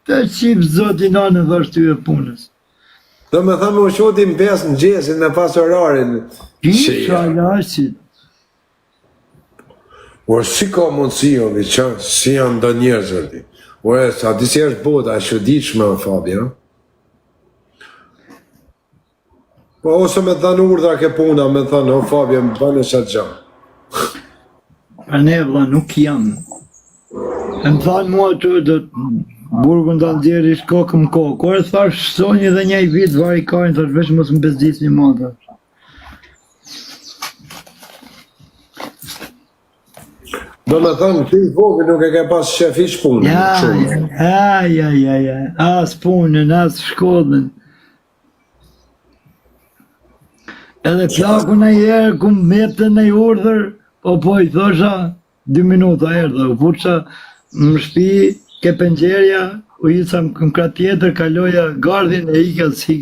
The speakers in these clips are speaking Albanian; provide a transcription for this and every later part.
Të qip zotin anë dhe është ty e punës. Do me thëmë u shotim 5 në gjesin në pas orarin. Kisha lashit. Ore, si ka mundësi, ovi, si janë do njerëzër ti. Ore, sa ti si është bota, është diqme, Fabi, ha? Po, ose me thënë urdhra ke puna, me thënë, o Fabi, më bënë e qatë gjamë. A ne, vla, nuk jam. E më thanë mua të burgun të ndjerish kokë më kokë. Kore thash, sonjë dhe një vit vari kajnë, thash vesh mos më bezdis një madhe. Do me thënë, ti vogë nuk e ke pas shefish punën. Ja, as punën, as shkollën. Edhe plaku në jerë, ku më metën në urdhër, po i thosha, 2 minuta erdhe, u fuqa më shpi, ke pëngjerja, u isa më kra tjetër, kaloja gardhin e ika si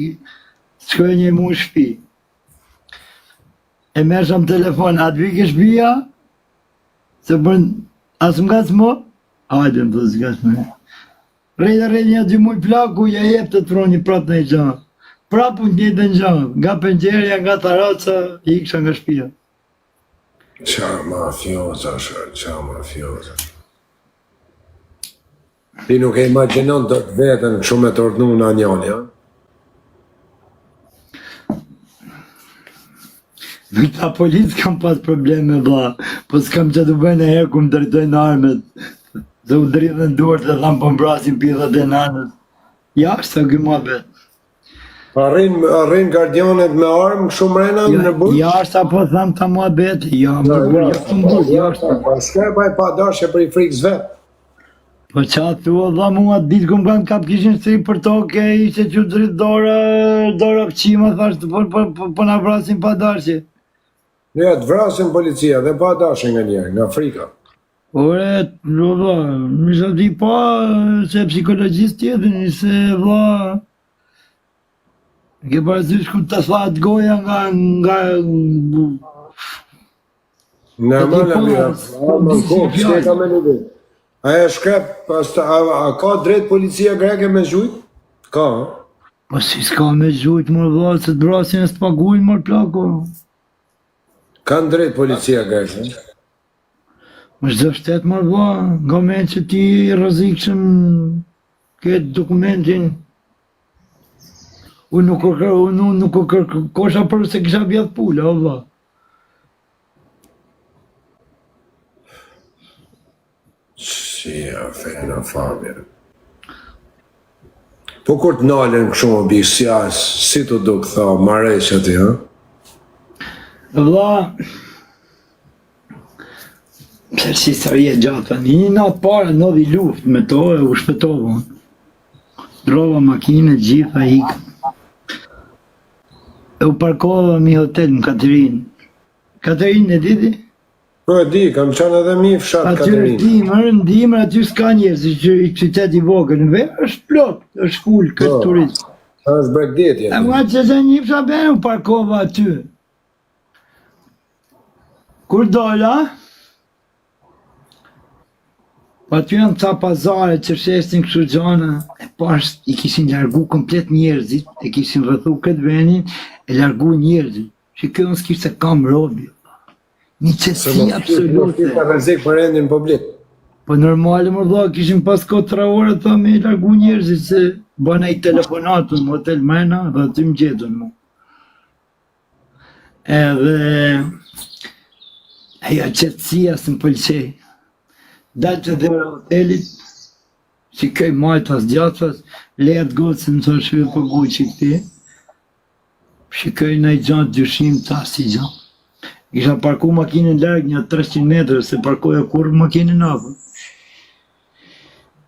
shkoj një mu shpi. E mesha më telefon, atë vike shpia, se bërën, asë më gacë mo? Ajde më të së gacë mo. Rejtë një 2 muj plaku, ja jep të troni prapë në i gjanë. Prapë në një të në gjanë, nga pëngjerja, nga taraca, i kësha nga shpia. Qa mafioza, qa mafioza. Ti nuk e imaginon të vetën shumë e të ordnu në anjani, ha? Ta policë kam pas probleme, bla, po s'kam që të bëjnë e herë ku më drejtojnë armet, dhe u dridhen duart dhe thamë po mbrasin pidhat e nanës. Ja, është të gëma betë. Arrin gardianet me armë shumë rena në burë? Ja, është apo thamë ta mua betë, ja, më burë, ja, të mbërë, ja, është. Shka e pa dashe për i frikës vetë. Po qa thua dha mua ditë ku më kanë kap kishin stri për toke, ishe që dritë dora pëqima, thashtë, po na vrasin pa dashe. Ja, të vrasin policia dhe pa dashe nga njerë, nga frika. Ore, vla, misha di pa se psikologjist tjetën, se vla, ke parasysh ku të thatë goja nga... Në mëllë mira, më kohë, s'ke ka me një dhe. A e shkrep, a ka drejt policia greke me zhujt? Ka, ha? Po si s'ka me zhujt, mërë vla, se të vrasin e s'pagujnë, mërë plako. Kanë drejt policia greke? Më shdo shtetë, mërë vla, nga menë që ti rëzikshëm këtë dokumentin. Unë nuk kosha për se kisha bjatë pula, o vla. Si, a fejna Fabia. Po kur të nalen këshumë bisjas, si të do këtha, mareq ati, ha? Vla, se si sërje gjata, një natë pare nëdhi luft me to e u shpetova. Drova makine, gjitha ikë. E u parkova mi hotel në Katerinë. Katerinë e diti? Po e di, kam qanë edhe mi fshat Katerinë. Aty ndimër, aty s'ka njerëz, i qytet i vogël, në verë është plot, është kull, këtë turistë. është bregdetje. E mua që se një fsha bene u parkova aty. Kur dola, pa aty janë ca pazare që shestin kështu gjana, e pash i kishin largu komplet njerëzit, e kishin rrethu këtë venin, e largu njerëzit, që kjo nësë kishtë se kam robi. Një qëtësi absolute. Ka rrezik për rendin publik. Po normale më dha, kishin pas kohë 3 orë, tha me i largu njerëzit, se bëna i telefonatën në hotel Mena, dhe aty më gjetën mu. Edhe, ajo qëtësia së më pëlqej. Dalë të dhe hotelit, që këj majtas gjatës, lejat gocë më të shve për guqi këti, që këj në i gjatë dyshim të asë i gjatë. Isha parku makinën largë një 300 metrë, se parkoja kur makinën apë.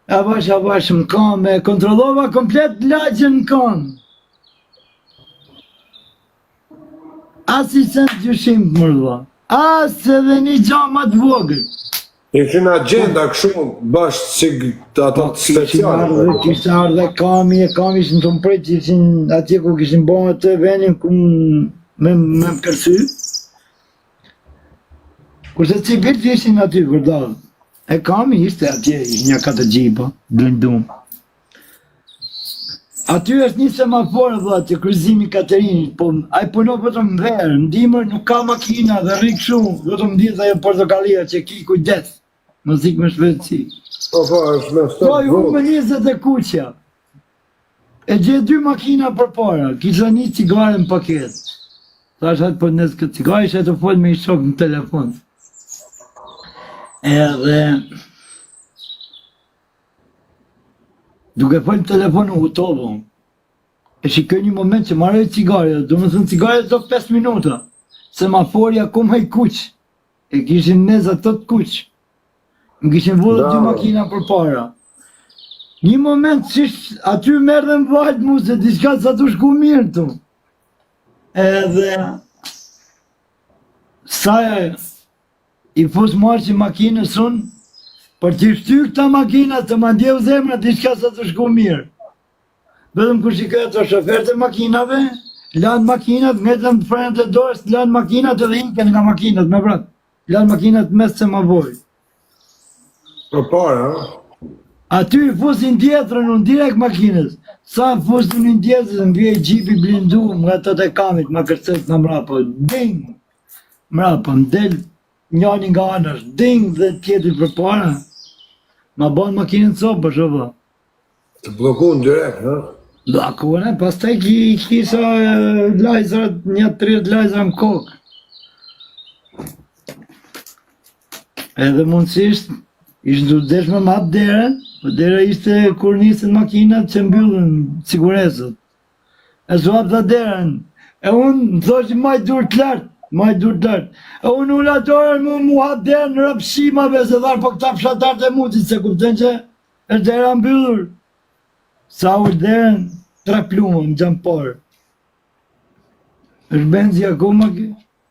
Avash më kam, e kontrollova komplet lagjën në kam. As i sen të dyshim të mërëdha, as edhe një gjamat vogël. Ishin agenda këshu bashkë si ato të speciale. Kishtë ardhe kami, e kami ishën të mprej që ishin atje ku kishin bënë të venin ku me më kërsy. Kurse cipilt ishin aty vërdadë. E kami ishte atje, ishë një 4 gjipa, blindum. Aty është një semafor vëlla të kryqëzimi Katerinit, po ai punon vetëm verë, ndimër nuk ka makina dhe rri kështu, vetëm ndjes ajo portokallia që ki kujdes. Mos ik me shpejtësi. Po, është me Po stop ju me 20 e kuqja. E gje 2 makina përpara, kisha një cigare në paket. Thash atë po nësë këtë cigare ishe të folë me i shok në telefon. Edhe duke folë në telefon u hutovë. E shikoj një moment që marrë cigare, do më thënë cigare do 5 minuta. Semafori akoma i kuq. E kishin neza të kuq. Më kishin vullë 2 makina përpara. Një moment që aty merë dhe më vajtë mu se diçka sa të shku mirë tu. Edhe saja i fus marë që makinës unë për të shty këta makinat të më ndjev zemra diçka sa të shku mirë. Vedëm kur shikoj ato shoferët e makinave, lanë makinat, ngetën frenet e dorës, lanë makinat edhe iken nga makinat me vrat. Lanë makinat mes semafori. Përpara, Aty i fusin tjetrën unë direkt makinës. Sa fusin një tjetrën, më vjej gjipi blindu nga të të kamit, më kërcet në mrapo. Ding! Mrapo, më del njani nga anash. Ding! Dhe tjetër për para. Ma bon makinën sopë, për shova. të blokun direkt, ha? Blakone, pas taj kisha lajzrat, një 30 lajzra në kokë. Edhe mundësisht, ishtë du desh me map derën, po dera ishte kur nisën makinat që mbyllën siguresët. E zuap dhe derën, e unë më thoshi maj dur të lartë, E unë ulla dorën mu hap derën në rëpshimave, se dharë po këta fshatarët e mutit, se kupten që është dera mbyllur. Sa u derën, 3 plumë në gjamparë. është benzi akoma,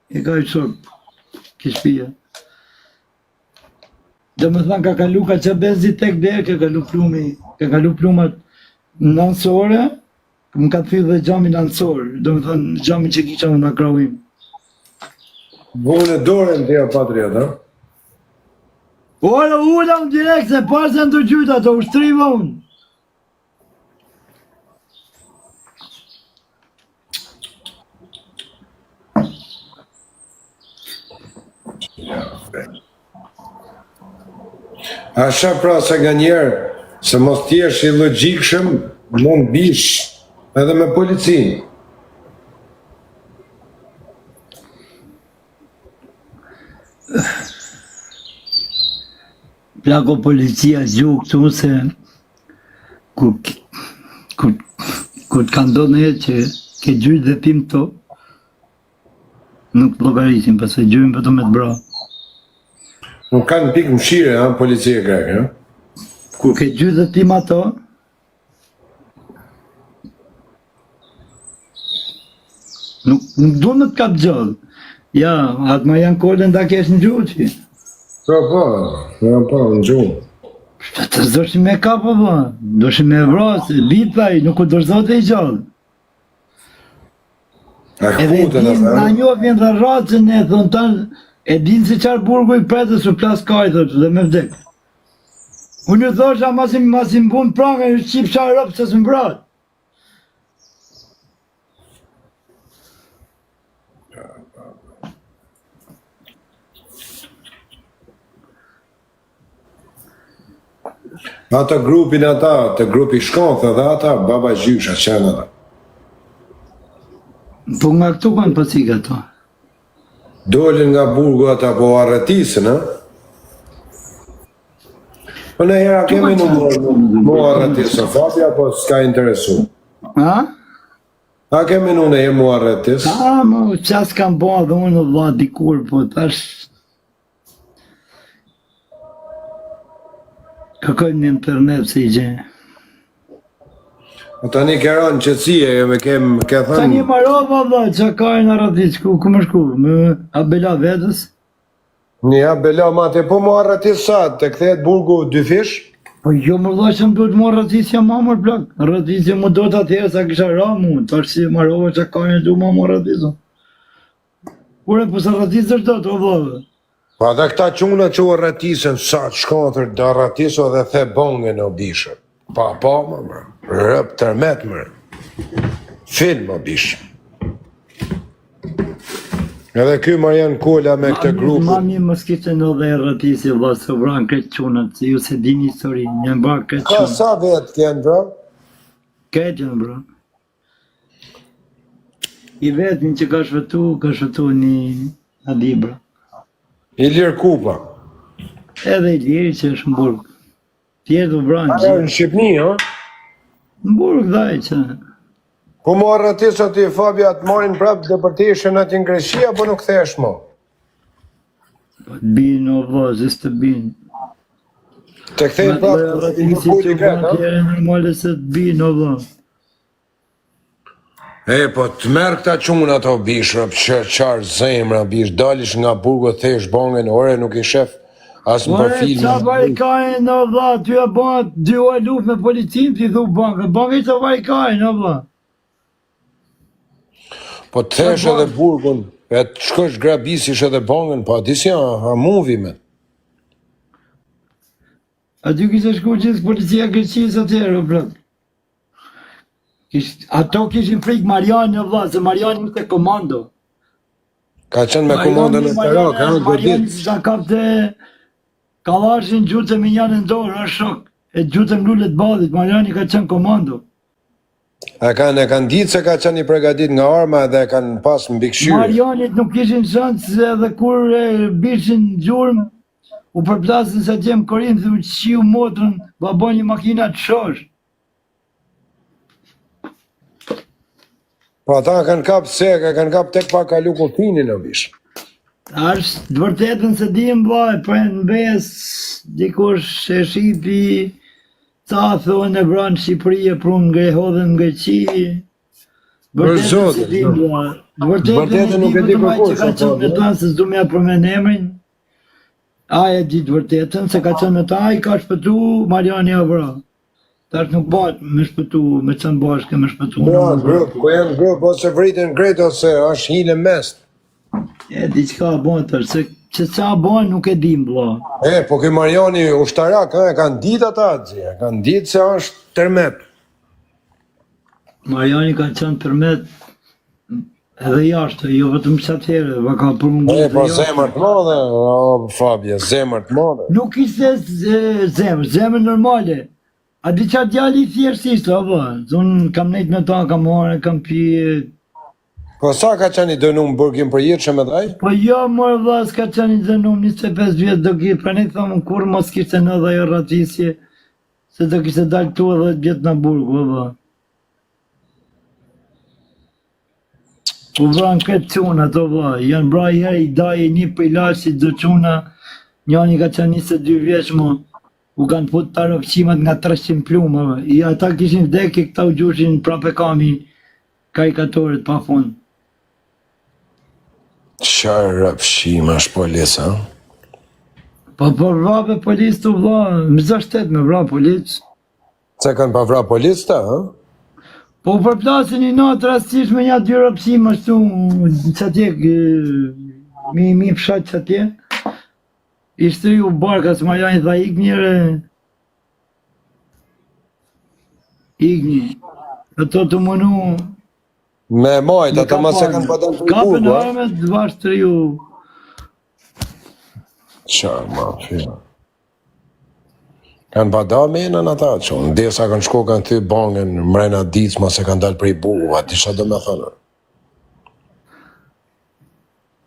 e ka i shok, kishpia. Dhe më thënë ka kalu ka që benzi tek derë, ka kalu plumat nënsore, më ka të fyllë dhe gjami nënsor, dhe më thënë gjami që kisha në akrawim. Vone dorën të ja patriot, ha? Ora ula unë direkt se parë se në të gjyta të ushtriva unë. Asha pra se nga njerë, se mos t'jesh i logjikshëm, mund bish edhe me policinë. Plako policia gjuhë këtu se kur të kanë do në që ke gjyë dhe pim të nuk llogarisin, përse gjyën për të me të bra. Nuk kanë pikë mshire, ha, policia greke, ha? Kur ke gjyë dhe pim ato, nuk do në të kap gjallë. Ja, atë ma janë kollën da kesh në gjuhë që. Po, në gjuhë. Të zëshin me kapë, po, dëshin me vrasë, bitaj, nuk u dërzote i gjallë. Edhe na njofin dhe racën e thonë tanë, e dinë se qarë burgu i pretë së plas kaj, thotë, dhe me vdek. Unë ju thosha, masim bunë pranga, ju qip qarë ropë se së mbratë. Ata grupin ata, të grupi shkonthë dhe ata, baba gjysha qenë ata. Po nga këtu kanë pësik ato. Dolin nga burgu ata po arretisën, ha? Po në hera kemi në mu arretisën, fabi apo s'ka interesu? Ha? A kemi në e mu arretisë? A, më qas kam bo dhe unë vla dikur, po tash... Kërkojnë në internet se i gjenë. O tani keron qëtësie, me ke thënë... Tani marova dhe, që ka e në rrëtit, ku më shku, me Abela vetës? Një Abela mate, po mu arretisë sa, të kthehet burgu 2 fish? Po jo më dhashëm duhet mu rrëtisja ma mërë plak. Rrëtisja mu do të atjerë sa kisha ra mu, tash si marova që ka e du ma mu rrëtisja. Kure, po sa rrëtisë është do të vëllë. Pa dhe këta quna që u arretisën, sa të shkontër dhe arretisë dhe the bongën o bishën. Pa, më. Rëp tërmet, më. Film, më bish. Edhe ky Marian Kola me këtë grupë. Mami mos kishte ndodhe e rratisi valla se vran këtë çunat, se ju se dini historinë, një mbar këtë Ka çunat. sa vetë kënë, bro? Këtë bro. I vetën që ka shfëtu një adi bro. Ilir Kupa. Edhe i liri që është në burg. Tjetë u vranë Ajo gjithë. në Shqipni, ha? Në burg dhaj që. Po marrë atis aty Fabia të marrin prapë deportation aty në Greqi, apo nuk thesh mo? Po të binë o vazë, të binë. Të kthejnë prapë, nuk pulli kretë, ha? Tjere normale se të binë o vazë. E, po të merë këta qunë ato bish, qarë zemra bish, dalish nga burgo, thesh bangen, ore nuk i shef, as më për filmë. Qa barikajnë në vla, ty e bëhat dy o luft me policinë, ti thu bankë, bankë që barikajnë në vla. Po të thesh edhe burgun, e të shkosh grabisish edhe bangen, po aty si a movie me. Aty kishte shku gjithë policia Greqisë atjerë, o brat. Ato kishin frikë Mariani në vla, se Mariani ishte komando. Ka qenë me komandën e të rakë, ha, Mariani godit. që kapte kalashin gjutëm i njën në dorë, është shok. E gjutëm lullet badit, Mariani ka qenë komando. E kanë ditë se ka qenë i pregadit nga arma dhe kanë pas në bikëshyri. Marianit nuk kishin shansë edhe kur e bishin gjurëm, u përplasin sa gjemë Korim dhe u qiu motrën, ba bo një makina të shosh. Po ata kanë kapë seka, kanë kapë tek pa kalu kufinin o bish. Ashtë të vërtetën se dim vaj, për në bes, dikush e shipi, ca thonë e vranë Shqipëri e prunë ngrehodhen nga Greqi. Vërtetën se dim vaj. Vërtetën nuk e di për që ka qënë me ta, se s'du me ja përmen emrin. Aja ditë vërtetën, se ka qënë me ta, i ka shpëtu, Mariani a vra. Tash nuk bëhet me shpëtu, me qënë bashke me shpëtu. Po janë grup, ose vritin gret, ose është hile mest. E, diqka bëhet tërë, se që qa bëhet nuk e dim, bla. E, po këj Mariani ushtarak, e kanë ditë ata, e kanë ditë se është tërmet. Mariani ka qënë tërmet edhe jashtë, jo vetëm qatë herë, va ka përmungu E, edhe po jashtë. zemër të madhe, o, Fabia, zemër të madhe. Nuk ishte zemër normale. A di qa djali i thjeshtishtë, o ba, unë kam nejtë në ta, kam marrë, kam pije. Po sa ka qenë i dënum burgin për jetë që me dhaj? Po jo, mërë vla, s'ka qenë i dënum 25 vjetë do gjithë, pra ne thëmë kur mos kishte në dhe e ratisje, se do kishte dalë tu edhe vjetë në burgu, o ba. U vranë këtë qunat, o ba, janë bra i herë i daje një për ilashit do quna, njani ka qenë 22 vjeç mu, u kanë put të rëfqimat nga 300 plumë, i ata kishin vdekje, këta u gjushin prape kami karikatorit pa fund. Qarë rëpshim është polis, ha? Po vrape polis të vla, më zë shtet me vra polis. Se kanë pa vra polis ta, ha? Po përplasin i natë rastisht me një dy rëpshim ashtu, që atje, mi pshat që atje. Ishte ju barka, së Mariani tha ik njëre, ik një, ato të mënu, Me majt, ata ma se kanë pa dalë për i kapën burgu, ha? armet, vashtë ju. Qarë ma fina. Kanë pa da menën ata, qonë, desa kanë shko kanë thy bangen, mrena ditës ma se kanë dalë për i burgu, ati shë do me thënë.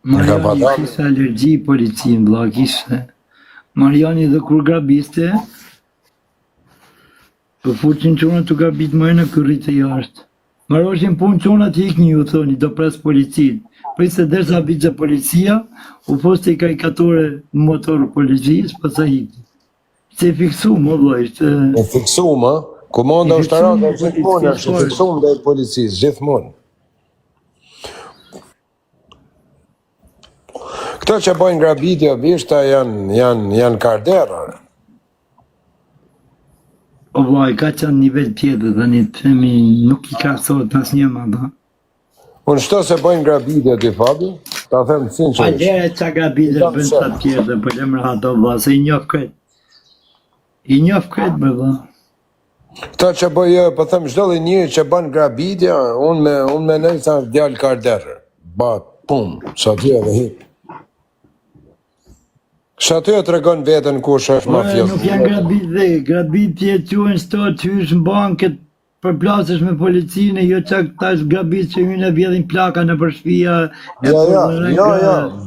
Mariani kishte alergji policin, bla, kishte. Mariani dhe kur grabiste, për fuqin quna të grabit mëjnë në kërrit e jashtë. Maroshin pun quna të ikni ju thoni, do pres policin. Prej se dersa vitë policia, u poste i karikatore në motorë policis, pas a ikni. Se fiksu, më bla, ishte... E fiksum, ha? Komanda ushtaraka gjithmonë është e fiksum dhe policisë, gjithmonë. Këto që bojnë grabitja vishta janë karderë. O vaj, ka qenë nivel tjetër dhe një të themi nuk i ka sot as një ma da. Unë shto se bojnë grabitja ti, Fabi, ta them sinqerisht. A lere qa grabitja bën të tjetër, për lemra ato vla, se i njof kretë. I njof kretë, me vla. Këta që bëjë, po them çdo lloj njeri që bën grabitje, unë mendoj se është djalë karderë. Bat, pum, sa ty edhe hip. Sa ty e tregon veten kush është mafios. Nuk janë grabitje quhen sot që hysh në bankë, përplasesh me policinë, jo çak tash grabit që hyn e vjedhin plaka në përshpia. Jo,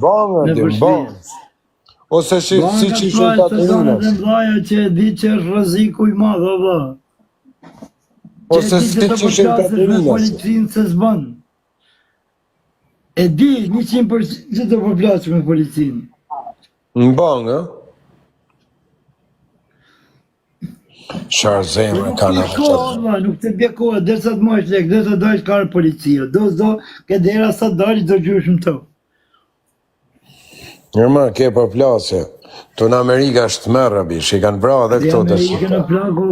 bangë. Ose si që shumë të atërinas. Mëdhaja që e di që është rreziku i madh, valla. Ose si që shumë të atërinas. Policinë se s'bën. E di 100% që të përplasesh me policinë. Në bangë, Qarë zemre ka në qëtë. Nuk të bjekohet, derisa të mojsh lek, derisa dojsh karë policia. Do, ke dera sa dojsh do gjyshmë të. Njërma, ke për plasje. Tu në Amerika është merë, bish, i kanë bra dhe këto të shqipë. Në plaku,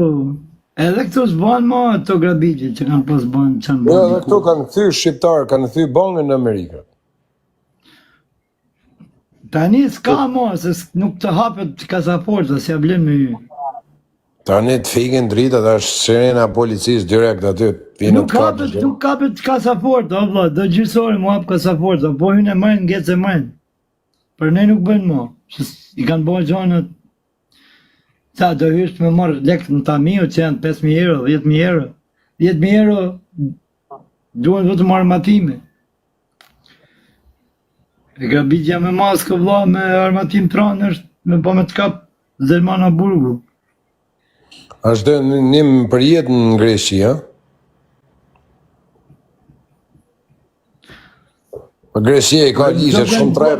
edhe këto s'banë ma të grabitje që kanë pas banë qënë banë. Jo, dhe këto kanë këthy shqiptarë, kanë këthy bangën në Amerika. Tani s'ka ma, se nuk të hapet kasaporta, si a blen me ju. Tani të fikin drita dhe është sirena policisë direkt aty. Nuk hapet kasaporta, valla, do gjysore mu hap kasaporta, po hynë e majnë, ngec e majnë. Për ne nuk bënë ma, i kanë bërë gjonët. Sa, do hysht me marrë lekt në Tamiu që janë 5.000 euro, 10.000 euro. 10.000 euro duhen vetëm armatime. E grabitja me maskë, vlla, me armatim tranë është me po me të kap Zelmana Burgu. Ashtë një për jetë në Greqi, ja? Greqia i ka ligje shumë trep.